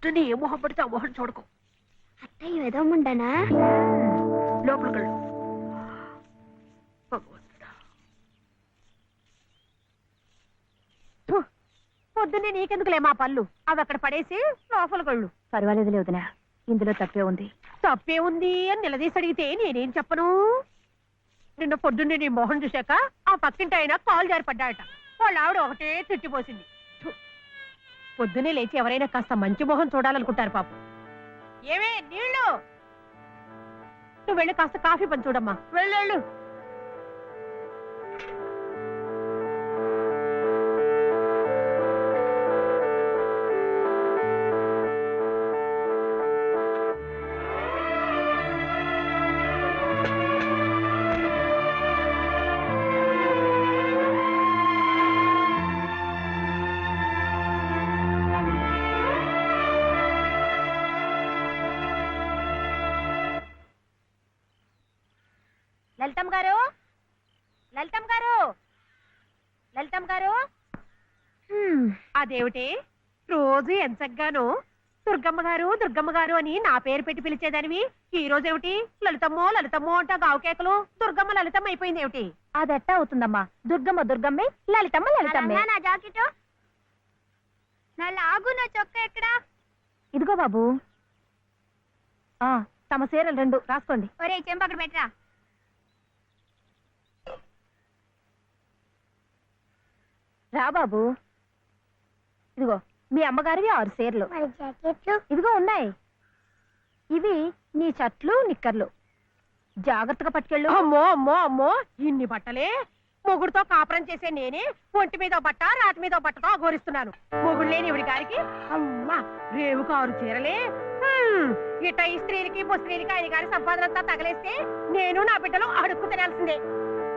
పొద్దున్నే ఏ మొహం పడితే ఆ మొహం చూడకు. అత్తయ్య ఏదో ఉండనా లోపలికి వెళ్ళు. పొద్దున్నే నీకెందుకులే మా పళ్ళు, అవి అక్కడ పడేసి లోపలికి వెళ్ళు. పర్వాలేదు వదినా, ఇందులో తప్పే ఉంది. తప్పే ఉంది అని నిలదీసి అడిగితే నేనేం చెప్పను? నిన్న పొద్దున్నే నీ మొహం చూశాక ఆ పక్కింటి ఆయన కాలు జారి పడ్డాడట. వాళ్ళ ఆవిడ ఒకటే తిట్టిపోసింది. పొద్దునే లేచి ఎవరైనా కాస్త మంచి మొహం చూడాలనుకుంటారు పాపం. ఏమే నీళ్ళు, నువ్వు వెళ్ళి కాస్త కాఫీ పని చూడమ్మా. వెళ్ళు. లలితమ్మ గారు, లలితమ్మ గారు, లలితమ్మ గారు. అదేమిటి రోజు ఎంచగ్గాను దుర్గమ్మ గారు అని నా పేరు పెట్టి పిలిచేదానివి, ఈ రోజు ఏమిటి లలితమ్మో లలితమ్మో అంటా గావుకేకలు దుర్గమ్మ లలితమ్మ అయిపోయింది ఏమిటి? అదెట్టా అవుతుందమ్మా, దుర్గమ్మ దుర్గమ్మే, లలితమ్మ లలితమ్మే. నా జాకెట్ నా లాగు, నా చొక్కా ఎక్కడా? ఇదిగో బాబు, తమ చీరలు 2 రాసుకోండి. ఒరే చెంప అక్కడ పెట్టరా. రా బాబు, ఇదిగో మీ అమ్మగారివి 6 చీరలు. జాకెట్లు ఇదిగో ఉన్నాయి. ఇవి నీ చట్లు నిక్కర్లు, జాగ్రత్తగా పట్టుకెళ్ళు. అమ్మో అమ్మో అమ్మో, ఇన్ని బట్టలే? మొగుడుతో కాపురం చేసే నేనే ఒంటి మీద బట్ట రాతి మీద బట్టతో అఘోరిస్తున్నాను. మొగుడు లేని ఇవిడి గారికి అమ్మా రేవు 6 చీరలే. ఇట్ట ఈ స్త్రీలకి ముస్త్రీలకి ఆయన గారి సంపాదన అంతా తగలేస్తే నేను నా బిడ్డలు అడుక్కు తినాల్సిందే.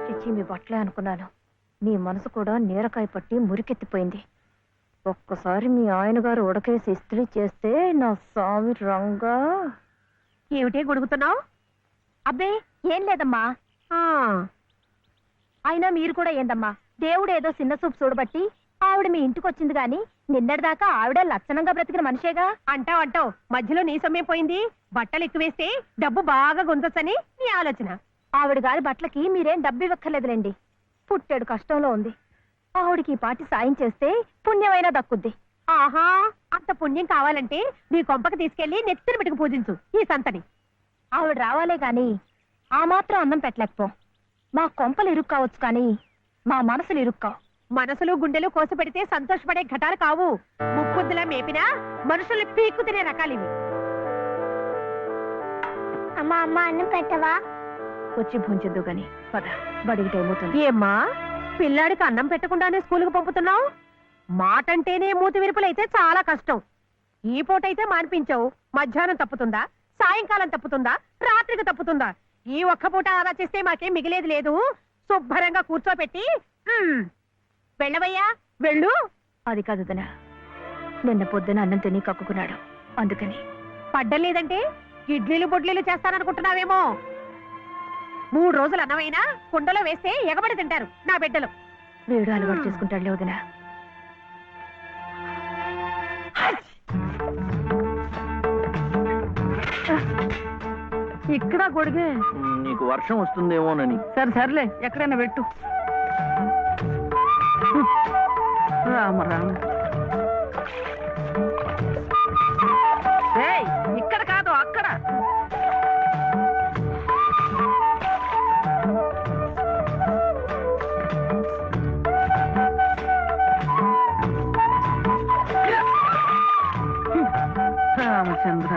చిచ్చి, మీ బట్టలే అనుకున్నాను. మీ మనసు కూడా నీరకాయ పట్టి మురికెత్తిపోయింది. ఒక్కసారి మీ ఆయన గారు ఉడకేసి ఇస్త్రీ చేస్తే నా స్వామి రంగా. ఏమిటే గొడుగుతున్నావు? అబ్బే ఏం లేదమ్మా. అయినా మీరు కూడా ఏందమ్మా, దేవుడు ఏదో చిన్న చూపు చూడబట్టి ఆవిడ మీ ఇంటికి వచ్చింది గాని నిన్నటిదాకా ఆవిడ లక్షణంగా బ్రతికిన మనిషేగా. అంటావు మధ్యలో నీ సమయం పోయింది. బట్టలు ఎక్కువేస్తే డబ్బు బాగా గుంజొచ్చని నీ ఆలోచన. ఆవిడ గారి బట్టలకి మీరేం డబ్బు ఇవ్వక్కర్లేదులేండి. పుట్టాడు కష్టంలో ఉంది. ఆవిడికి ఈ పాటి సాయం చేస్తే పుణ్యమైనా దక్కుద్ది. ఆహా, అంత పుణ్యం కావాలంటే నీ కొంపకి తీసుకెళ్లి నెత్తిన పెట్టుకు పూజించు ఈ సంతని. ఆవిడ రావాలే గాని ఆ మాత్రం అన్నం పెట్టలేకపో. మా కొంపలు ఇరుక్కు కావచ్చు కానీ మా మనసులు ఇరుక్కావు. మనసులు గుండెలు కోసి పెడితే సంతోషపడే ఘటాలు కావు. ముప్పుద్దులా మేపినా మనుషుల్ని పీక్కు తినే రకాలివి. అమ్మా అమ్మ అన్నం పెట్టవా? వచ్చి భుంచొద్దు గాని పద, బడికి టైం అవుతుంది. ఏమ్మా, పిల్లాడికి అన్నం పెట్టకుండానే స్కూలుకు పంపుతున్నావు? మాటంటేనే మూతి విరుపులైతే చాలా కష్టం. ఈ పూటైతే మానిపించావు, మధ్యాహ్నం తప్పుతుందా, సాయంకాలం తప్పుతుందా, రాత్రికి తప్పుతుందా? ఈ ఒక్క పూట ఆదా చేస్తే మాకేం మిగిలేదు లేదు. శుభ్రంగా కూర్చోపెట్టి వెళ్ళవయ్యా, వెళ్ళు. అది కాదు వదినా, నిన్న పొద్దున అన్నం తిని కక్కుకున్నాడు, అందుకని. పడ్డం లేదంటే ఇడ్లీలు బొడ్లీలు చేస్తాననుకుంటున్నావేమో. 3 రోజులు అన్నమైనా కుండలో వేస్తే ఎగబడి తింటారు నా బిడ్డలు. వేడు అలవాటు చేసుకుంటాడులే వదినా. ఇక్కడ గొడిగే. నీకు వర్షం వస్తుందేమోనని. సర్లే, ఎక్కడైనా పెట్టు. రామ రామ, ఇక్కడ కాదు అక్కడ. రామచంద్ర,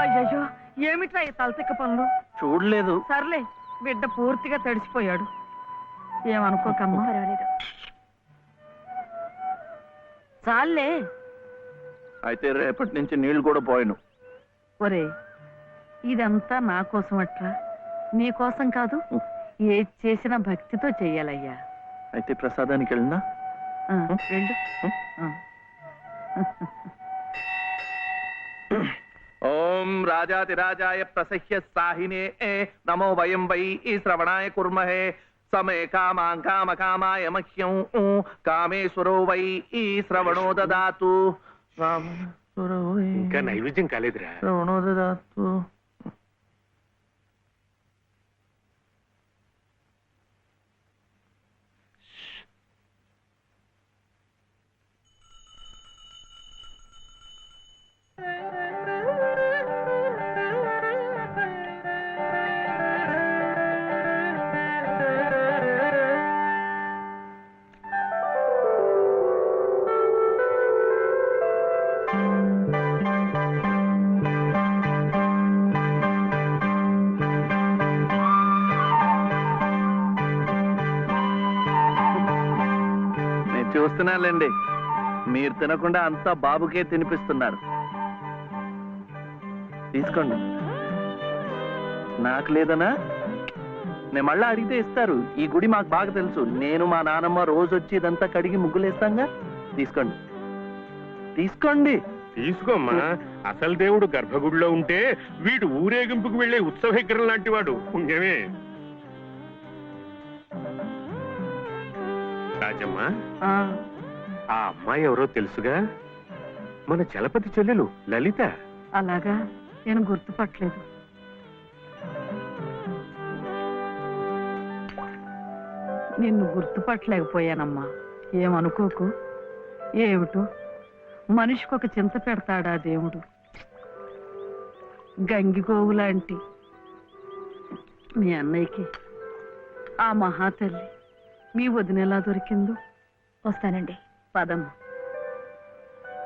అయ్యో ఏమిట్రా ఈ తలతిక్క పనులు? చూడలేదు. సర్లే, బిడ్డ పూర్తిగా తడిసిపోయాడు. ఏమనుకోకమ్మా. పర్వాలేదు. చాలే. అయితే రేపటి నుంచి నీళ్లు కూడా పోయను. ఒరే, ఇదంతా నా కోసం అట్రా, నీ కోసం కాదు. ఏది చేసినా భక్తితో చెయ్యాలయ్యా. అయితే ప్రసాదానికి వెళ్ళినా వెళ్ళు. ఓం రాజాతిరాజాయ ప్రసహ్య సాహినే నమో వయం వై శ్రవణాయ కుర్మహే సమే కామాం కామ కామాయ మహ్యం కామేశ్వరో వై శ్రవణో దదాతు. ఇంకా నైవేద్యం కాలేదురా. శ్రవణో దదాతు. చూస్తున్నానులేండి, మీరు తినకుండా అంతా బాబుకే తినిపిస్తున్నారు. తీసుకోండి. నాకు లేదనా? నేను మళ్ళా అడిగితే ఇస్తారు. ఈ గుడి మాకు బాగా తెలుసు. నేను మా నానమ్మ రోజు వచ్చి ఇదంతా కడిగి ముగ్గులేస్తాంగా. తీసుకోండి, తీసుకోండి. తీసుకోమ్మా. అసలు దేవుడు గర్భగుడిలో ఉంటే వీడు ఊరేగింపుకు వెళ్లే ఉత్సవ విగ్రహం లాంటి వాడు. పుణ్యమే. రాజమ్మా, ఆ అమ్మాయి ఎవరో తెలుసుగా? మన చలపతి చెల్లెలు లలిత. అలాగా, నేను గుర్తుపట్టలేదు. నిన్ను గుర్తుపట్టలేకపోయానమ్మా. ఏమనుకోకు. ఏమిటో మనిషికొక చింత పెడతాడా దేవుడు. గంగిగోవు లాంటి మీ అన్నయ్యకి ఆ మహాతల్లి మీ వదిన ఎలా దొరికిందో. వస్తానండి. పదమ్మా.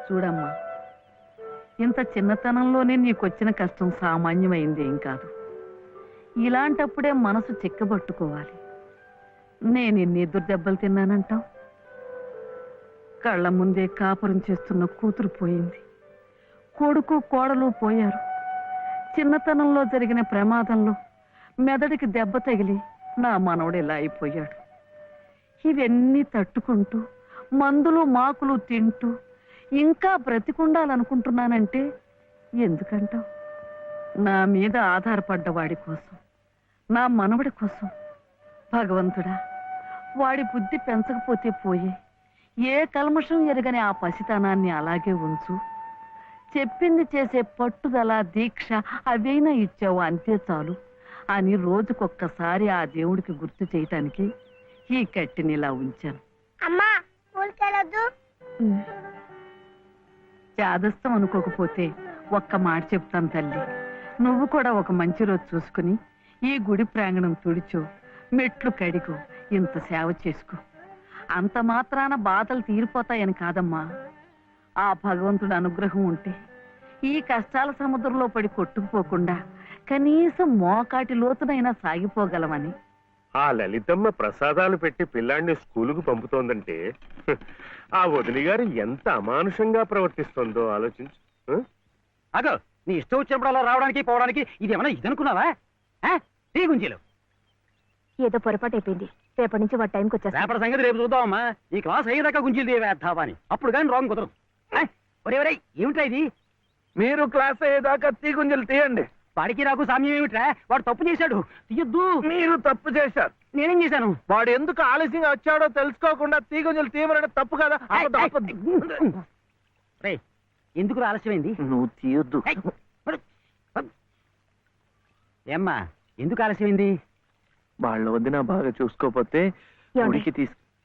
చూడమ్మా, ఇంత చిన్నతనంలోనే నీకొచ్చిన కష్టం సామాన్యమైంది ఏం కాదు. ఇలాంటప్పుడే మనసు చిక్కబట్టుకోవాలి. నేను ఎన్ని ఎదురు దెబ్బలు తిన్నానంటావు. కళ్ళ ముందే కాపురం చేస్తున్న కూతురు పోయింది. కొడుకు కోడలు పోయారు. చిన్నతనంలో జరిగిన ప్రమాదంలో మెదడికి దెబ్బ తగిలి నా మనవడు ఇలా అయిపోయాడు. ఇవన్నీ తట్టుకుంటూ మందులు మాకులు తింటూ ఇంకా బ్రతికుండాలనుకుంటున్నానంటే ఎందుకంటావు? నా మీద ఆధారపడ్డ వాడి కోసం, నా మనవడి కోసం. భగవంతుడా, వాడి బుద్ధి పెంచకపోతే పోయే. ఏ కల్మషం ఎరగని ఆ పసితనాన్ని అలాగే ఉంచు. చెప్పింది చేసే పట్టుదల, దీక్ష అవైనా ఇచ్చావు, అంతే చాలు అని రోజుకొక్కసారి ఆ దేవుడికి గుర్తు చేయటానికి ఈ కట్టిని ఇలా ఉంచాను. అమ్మా, స్కూల్కెళ్ళొద్దు. చాదస్తం అనుకోకపోతే ఒక్క మాట చెప్తాను తల్లి. నువ్వు కూడా ఒక మంచి రోజు చూసుకుని ఈ గుడి ప్రాంగణం తుడిచో, మెట్లు కడిగో, ఇంత సేవ చేసుకో. అంత మాత్రాన బాధలు తీరిపోతాయని కాదమ్మా. ఆ భగవంతుడి అనుగ్రహం ఉంటే ఈ కష్టాల సముద్రంలో పడి కొట్టుకుపోకుండా కనీసం మోకాటి లోతునైనా సాగిపోగలమని. ఆ లలితమ్మ ప్రసాదాలు పెట్టి పిల్లాడిని స్కూలుకు పంపుతోందంటే ఆ వదిలి గారు ఎంత అమానుషంగా ప్రవర్తిస్తుందో ఆలోచించు. అగో, నీ ఇష్టం వచ్చినప్పుడు అలా రావడానికి పోవడానికి ఇది ఏమన్నా ఇదనుకున్నావా? టీ గుంజీలు. ఏదో పొరపాటు అయిపోయింది. రేపటి నుంచి వాడి టైంకి వచ్చేస్తా. రేపటి సంగతి రేపు చూద్దామమ్మా. ఈ క్లాస్ అయ్యేదాకా గుంజీలు వేద్దావా అని. అప్పుడు కానీ రాంగ్ కుదరదు. ఒరే ఒరే, ఏమిట్రా ఇది? మీరు క్లాస్ అయ్యేదాకా తీగుంజలు తీయండి. వాడికి నాకు సామ్యం ఏమిట్రా? వాడు తప్పు చేశాడు, తీయొద్దు. మీరు తప్పు చేశారు. నేనేం చేశాను? వాడు ఎందుకు ఆలస్యంగా వచ్చాడో తెలుసుకోకుండా తీగుంజలు తీయమనడం తప్పు కదా. రే, ఎందుకు ఆలస్యమైంది? నువ్వు తీయొద్దు. ఏమ్మా, ఎందుకు ఆలస్యమైంది? వాళ్ళ వదిన బాగా చూసుకోపోతే గుడికి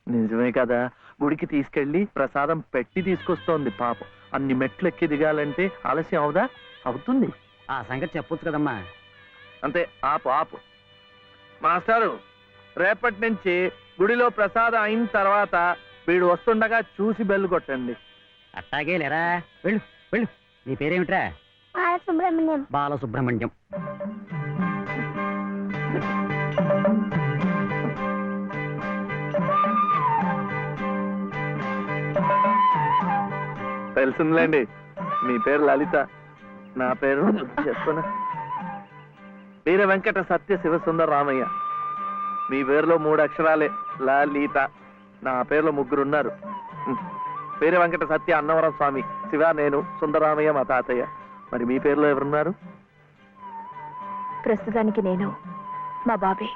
నిజమే కదా, గుడికి తీసుకెళ్లి ప్రసాదం పెట్టి తీసుకొస్తోంది పాపం. అన్ని మెట్లు ఎక్కి దిగాలంటే ఆలస్యం అవుదా? అవుతుంది. ఆ సంగతి చెప్పొచ్చు కదమ్మా. అంతే, ఆపు ఆపు. మాస్టారు, రేపటి నుంచి గుడిలో ప్రసాదం అయిన తర్వాత వీడు వస్తుండగా చూసి బెల్లు కొట్టండి. అట్టాగే లేరా. వెళ్ళు వెళ్ళు. నీ పేరేమిట్రా? బాలసుబ్రహ్మణ్యం. బాలసుబ్రహ్మణ్యం. తెలిసిందిలేండి, మీ పేరు లలిత, నా పేరు చెప్పనా? వీర వెంకట సత్య శివసుందర రామయ్య. మీ పేరులో 3 అక్షరాలే లలిత. నా పేరులో 3 ఉన్నారు. వీర వెంకట సత్య అన్నవరం స్వామి, శివ నేను, సుందరరామయ్య మా తాతయ్య. మరి మీ పేరులో ఎవరున్నారు? ప్రస్తుతానికి నేను, మా బాబే.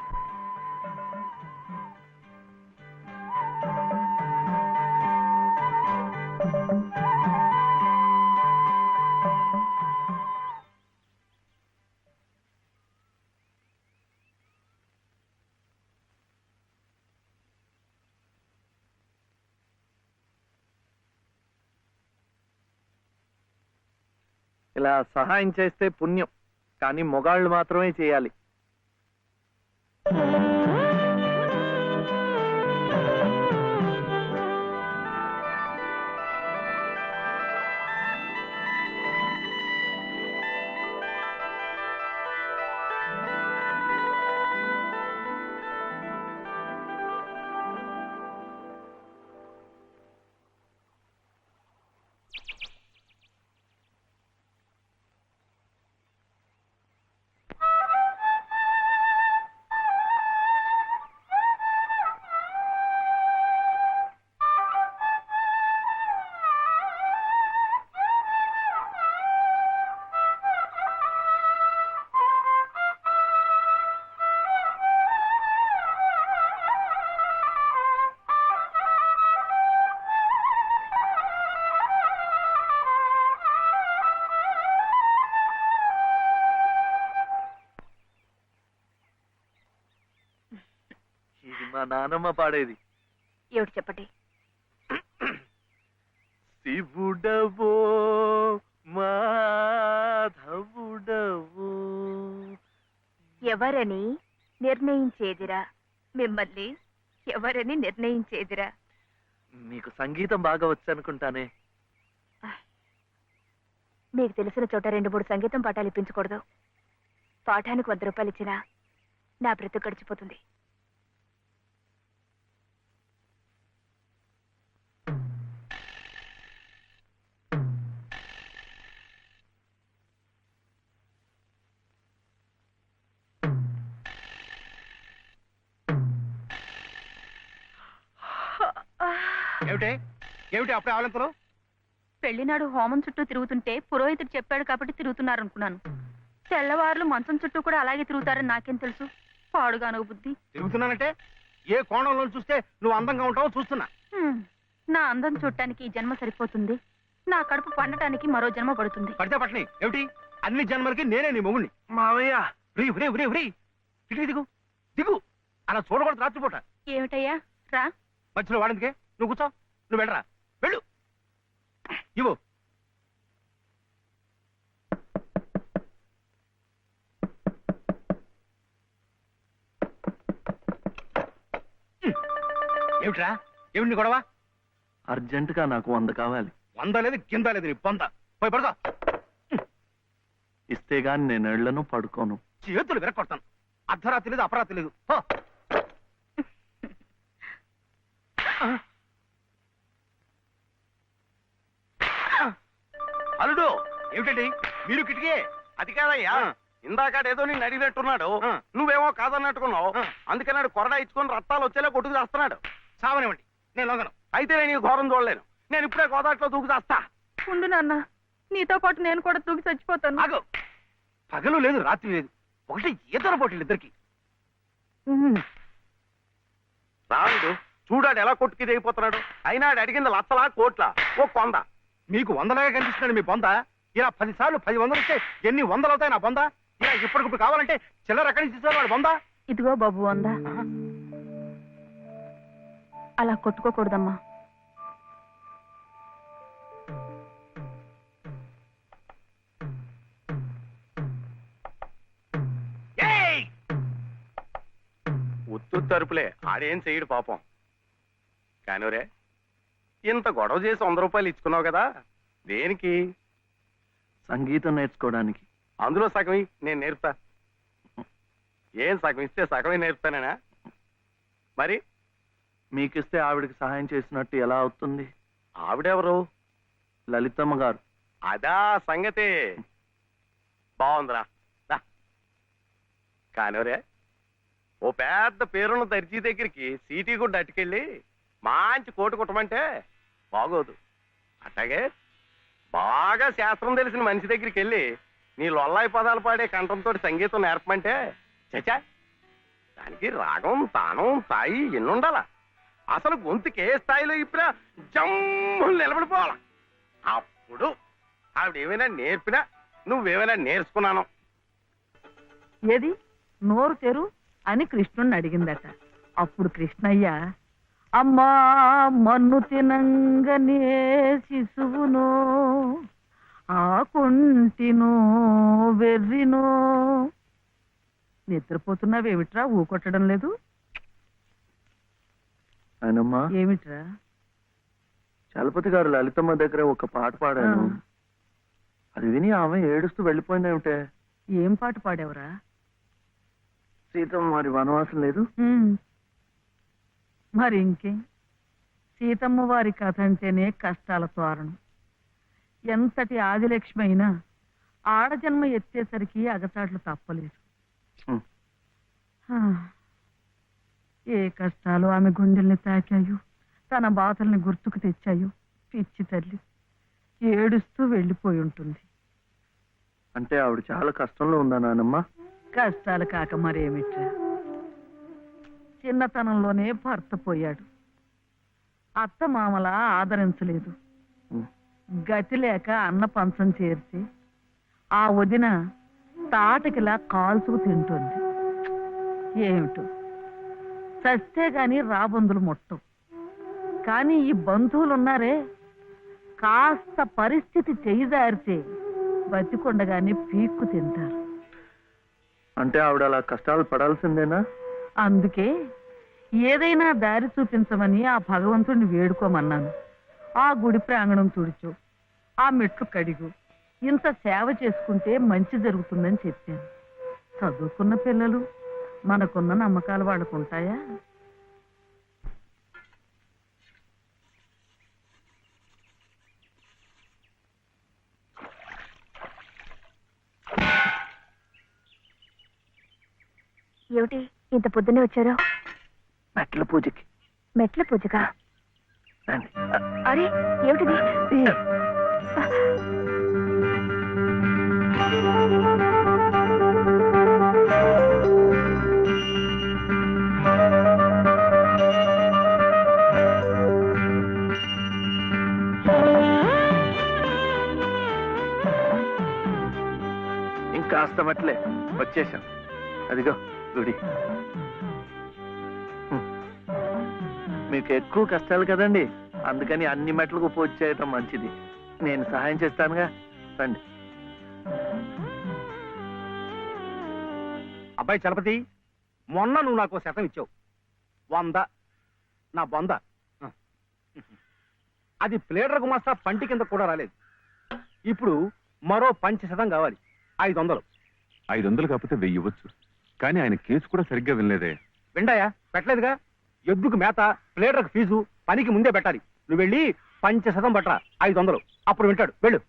ఇలా సహాయం చేస్తే పుణ్యం, కానీ మొగాళ్ళు మాత్రమే చేయాలి. ఇది మా నానమ్మ పాడేది. ఏమిటి చెప్పండి. శివుడవో మాధవుడవో ఎవరని నిర్ణయించేదిరా, మిమ్మల్ని ఎవరని నిర్ణయించేదిరా. మీకు సంగీతం బాగా వచ్చనుకుంటానే. మీకు తెలిసిన చోట 2-3 సంగీతం పాఠాలు ఇప్పించకూడదు. పాఠానికి 100 రూపాయలు ఇచ్చినా నా బ్రతుకు గడిచిపోతుంది. ఏమిటి ఏమిటి అప్పుడే ఆవలింతలు? పెళ్లినాడు హోమం చుట్టూ తిరుగుతుంటే పురోహితుడు చెప్పాడు కాబట్టి తిరుగుతున్నారు అనుకున్నాను. తెల్లవారులు మంచం చుట్టూ కూడా అలాగే తిరుగుతారని నాకేం తెలుసు. పాడుగాను బుద్ధి. తిరుగుతున్నానంటే ఏ కోణంలో చూస్తే నువ్వు అందంగా ఉంటావో చూస్తున్నా. నా అందం చూడటానికి ఈ జన్మ సరిపోతుంది. నా కడుపు పండటానికి మరో జన్మ పడుతుంది. పడితే పట్టని ఏమిటి? అన్ని జన్మలకి నేనే నీ మొగుణ్ణి. మావయ్య ఇటు దిగు దిగు. అలా చూడకూడదు రాత్రిపూట. ఏమిటయ్యా రా. మధ్యలో వాడిందికే నువ్వు కూర్చో. నువ్వు వెళ్ళరా, వెళ్ళు. ఇవ్వు. ఏమిట్రా ఏమిటి నీ గొడవ? అర్జెంటుగా నాకు 100 కావాలి. 100 లేదు కింద లేదు నీ పొంద. పోయి పడుకో. ఇస్తే గాని నేను ఎళ్లను, పడుకోను. చేతులు విరక్కొడతాను. అర్ధరాత్రి లేదు అపరాత్రి లేదు. పో. అల్లుడు ఏమిటండి మీరు కిటికీ? అది కాదయ్యా, ఇందాకడేదో నేను అడిగినట్టున్నాడు. నువ్వేమో కాదన్నట్టుకున్నావు. అందుకన్నాడు కొరడా ఇచ్చుకొని రక్తాలు వచ్చేలా కొట్టుకు చేస్తున్నాడు. సావనివ్వండి, నేను లొంగను. అయితే నేను ఈ ఘోరం చూడలేను. నేను ఇప్పుడే గోదాట్లో దూకు చేస్తా. ఉండు నాన్న, నీతో పాటు నేను కూడా తూగి చచ్చిపోతాను. ఆగు. పగలు లేదు రాత్రి లేదు, ఒకటి ఈతర పోటీలు ఇద్దరికి. రాడు చూడాడు ఎలా కొట్టుకి దిగిపోతున్నాడు. అయినా ఆడు అడిగింది లచ్చలా కోట్ల ఓ కొంద. మీకు 100లాగా కనిపిస్తున్నాడు మీ బొంద. ఇలా 10 సార్లు 10 వందలు వస్తే ఎన్ని వందలు అవుతాయి నా బొంద? ఇలా ఇప్పటికిప్పుడు కావాలంటే చిల్లర ఎక్కడి నుంచి తీసుకోవాలి వాడు బొంద? ఇదిగో బాబు అందా. అలా కొట్టుకోకూడదమ్మా. ఉత్తు తరుపులే, ఆడేం చెయ్యడు పాపం. కానివరే, ఇంత గొడవ చేసి 100 రూపాయలు ఇచ్చుకున్నావు కదా, దేనికి? సంగీతం నేర్చుకోవడానికి. అందులో సగం నేను నేర్పుతా. ఏం సగం ఇస్తే సగమే నేర్పుతానేనా? మరి మీకిస్తే ఆవిడకి సహాయం చేసినట్టు ఎలా అవుతుంది? ఆవిడెవరు? లలితమ్మ గారు. అదా సంగతి. బాగుందిరా. కానివరే ఓ పెద్ద పేరున్న దర్జీ దగ్గరికి సీటీ గుడ్డ అట్టుకెళ్ళి మంచి కోటు కుట్టమంటే బాగోదు. అట్లాగే బాగా శాస్త్రం తెలిసిన మనిషి దగ్గరికి వెళ్ళి నీ లొల్లాయి పదాలు పాడే కంఠంతో సంగీతం నేర్పమంటే చచా, దానికి రాగం తానం తాయి ఎన్నుండాలా. అసలు గొంతుకే స్థాయిలో ఇప్పుడు జమ్ములు నిలబడిపోవాల. అప్పుడు ఆవిడేమైనా నేర్పినా నువ్వేమైనా నేర్చుకున్నాను. ఏది నోరు తెరు అని కృష్ణుణ్ణి అడిగిందట. అప్పుడు కృష్ణయ్య, అమ్మా మన్ను తినంగనే శిశువునో ఆకుంటినో వెర్రినో. నిద్రపోతున్నావేమిట్రా, ఊకొట్టడం లేదు? ఆయనమ్మా, ఏమిట్రా? చలపతి గారు లలితమ్మ దగ్గర ఒక పాట పాడాను. అది విని ఆమె ఏడుస్తూ వెళ్ళిపోయిందేమిటే. ఏం పాట పాడావురా? సీతమ్మ మరి వనవాసం లేదు. మరి ఇంకే, సీతమ్మ వారి కథ అంటేనే కష్టాల తోరణం. ఎంతటి ఆదిలక్ష్మి అయినా ఆడజన్మ ఎత్తేసరికి అగచాట్లు తప్పలేదు. ఏ కష్టాలు ఆమె గుండెల్ని తాకాయో, తన బాధల్ని గుర్తుకు తెచ్చాయో. పిచ్చి తల్లి ఏడుస్తూ వెళ్ళిపోయి ఉంటుంది. అంటే ఆవిడ చాలా కష్టంలో ఉందా నానమ్మ? కష్టాలు కాక మరేమిట్రా, చిన్నతనంలోనే భర్త పోయాడు. అత్త మామలా ఆదరించలేదు. గతి లేక అన్న పంచం చేర్చి ఆ వదిన తాటకిలా కాల్చుకు తింటుంది. ఏమిటో చస్తే గాని రాబందులు ముట్టం. కానీ ఈ బంధువులున్నారే, కాస్త పరిస్థితి చేయిదారితే బతికొండగానే పీక్కు తింటారు. అంటే ఆవిడ అలా కష్టాలు పడాల్సిందేనా? అందుకే ఏదైనా దారి చూపించమని ఆ భగవంతుడిని వేడుకోమన్నాను. ఆ గుడి ప్రాంగణం తుడిచు, ఆ మెట్లు కడిగు, ఇంత సేవ చేసుకుంటే మంచి జరుగుతుందని చెప్పాను. చదువుకున్న పిల్లలు, మనకున్న నమ్మకాలు వాళ్ళకుంటాయా? ఏమిటి ఇంత పొద్దునే వచ్చారు? మెట్ల పూజకి. మెట్ల పూజగా? రండి. అరే ఏమిటిది? ఇంకాస్త మెట్లే, వచ్చేసాం. అదిగో గుడి. మీకు ఎక్కువ కష్టాలు కదండి, అందుకని అన్ని మెట్లకు పూజ చేయటం మంచిది. నేను సహాయం చేస్తానుగా, రండి. అబ్బాయి చలపతి, మొన్న నువ్వు నాకు 100 ఇచ్చావు. 100 నా బొంద. అది ప్లేడర్ గుమాస్తా పంటి కింద కూడా రాలేదు. ఇప్పుడు మరో 500 కావాలి. 500. 500 కాకపోతే 1000 ఇవ్వచ్చు. కానీ ఆయన కేసు కూడా సరిగ్గా వినలేదే. విండాయా? పెట్టలేదుగా. ఎద్దుకు మేత, ప్లేడర్కు ఫీజు పనికి ముందే పెట్టాలి. నువ్వు వెళ్ళి 500 పట్టరా. 500 అప్పుడు వింటాడు. వెళ్ళు.